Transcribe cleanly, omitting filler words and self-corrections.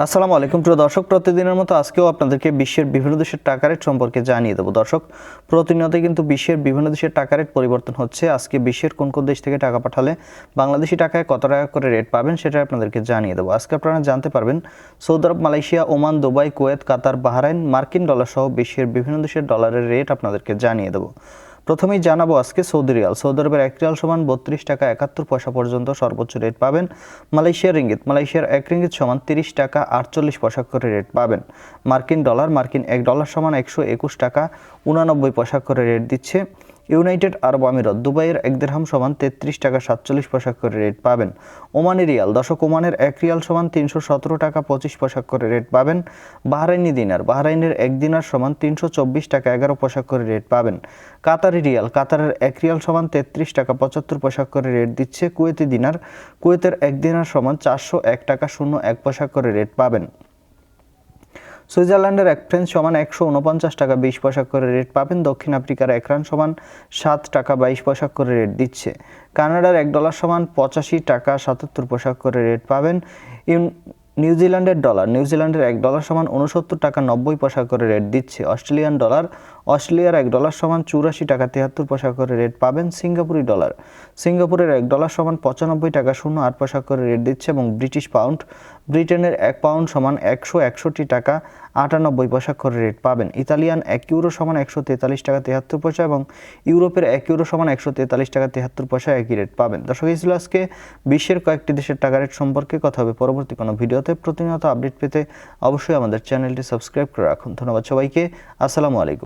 আসসালামু আলাইকুম প্রিয় দর্শক, প্রতিদিনের মতো আজকেও আপনাদেরকে বিশ্বের বিভিন্ন দেশের টাকা রেট সম্পর্কে জানিয়ে দেবো। দর্শক, প্রতিনিয়তই কিন্তু বিশ্বের বিভিন্ন দেশের টাকা রেট পরিবর্তন হচ্ছে। আজকে বিশ্বের কোন কোন দেশ থেকে টাকা পাঠালে বাংলাদেশি টাকায় কত টাকা করে রেট পাবেন সেটা আপনাদেরকে জানিয়ে দেবো। আজকে আপনারা জানতে পারবেন সৌদি আরব, মালয়েশিয়া, ওমান, দুবাই, কুয়েত, কাতার, বাহরাইন, মার্কিন ডলার সহ বিশ্বের বিভিন্ন দেশের ডলারের রেট আপনাদেরকে জানিয়ে দেবো। প্রথমেই জানাবো আজকে সৌদি রিয়াল। সৌদি আরবের 1 রিয়াল সমান 32 টাকা 71 পয়সা পর্যন্ত সর্বোচ্চ রেট পাবেন। মালয়েশিয়ার রিঙ্গিত, মালয়েশিয়ার 1 রিঙ্গিত সমান 30 টাকা 48 পয়সা করে রেট পাবেন। মার্কিন ডলার, মার্কিন 1 ডলার সমান 121 টাকা 89 পয়সা করে রেট দিচ্ছে। ইউনাইটেড আরব আমিরাত, দুবাইয়ের 1 দিরহাম সমান 33 টাকা 47 পয়সা করে রেট পাবেন। ওমানি রিয়াল, দর্শক, ওমানের 1 রিয়াল সমান 317 টাকা 25 পয়সা করে রেট পাবেন। বাহরাইনি দিনার, বাহরাইনের 1 দিনার সমান 324 টাকা 11 পয়সা করে রেট পাবেন। কাতারি রিয়াল, কাতারের 1 রিয়াল সমান 33 টাকা 75 পয়সা করে রেট দিচ্ছে। কুয়েতি দিনার, কুয়েতের 1 দিনার সমান 401 টাকা 01 পয়সা করে রেট পাবেন। সুইজারল্যান্ডের 1 ফ্রেঞ্চ সমান 149 টাকা 20 পয়সা করে রেট পাবেন। দক্ষিণ আফ্রিকার 1 রান সমান 7 টাকা 22 পয়সা করে রেট দিচ্ছে। কানাডার 1 ডলার সমান 85 টাকা 77 পয়সা করে রেট পাবেন। নিউজিল্যান্ডের ডলার, নিউজিল্যান্ডের 1 ডলার সমান 69 টাকা 90 পয়সা করে রেট দিচ্ছে। অস্ট্রেলিয়ান ডলার, অস্ট্রেলিয়ার 1 ডলার সমান 84 টাকা 73 পয়সা করে রেট পাবেন। সিঙ্গাপুরি ডলার, সিঙ্গাপুরের 1 ডলার সমান 95 টাকা 08 পয়সা করে রেট দিচ্ছে। এবং ব্রিটিশ পাউন্ড, ব্রিটেনের 1 পাউন্ড সমান 161 টাকা 98 পয়সা করে রেট পাবেন। ইতালিয়ান 1 ইউরো সমান 143 টাকা 73 পয়সা এবং ইউরোপের 1 ইউরো সমান 143 টাকা 73 পয়সা একই রেট পাবেন। দর্শক, এই ছিল আজকে বিশ্বের কয়েকটি দেশের টাকা রেট সম্পর্কে। কথা হবে পরবর্তী কোনো ভিডিওতে। প্রতিনিয়ত আপডেট পেতে অবশ্যই আমাদের চ্যানেলটি সাবস্ক্রাইব করে রাখুন। ধন্যবাদ সবাইকে। আসসালামু আলাইকুম।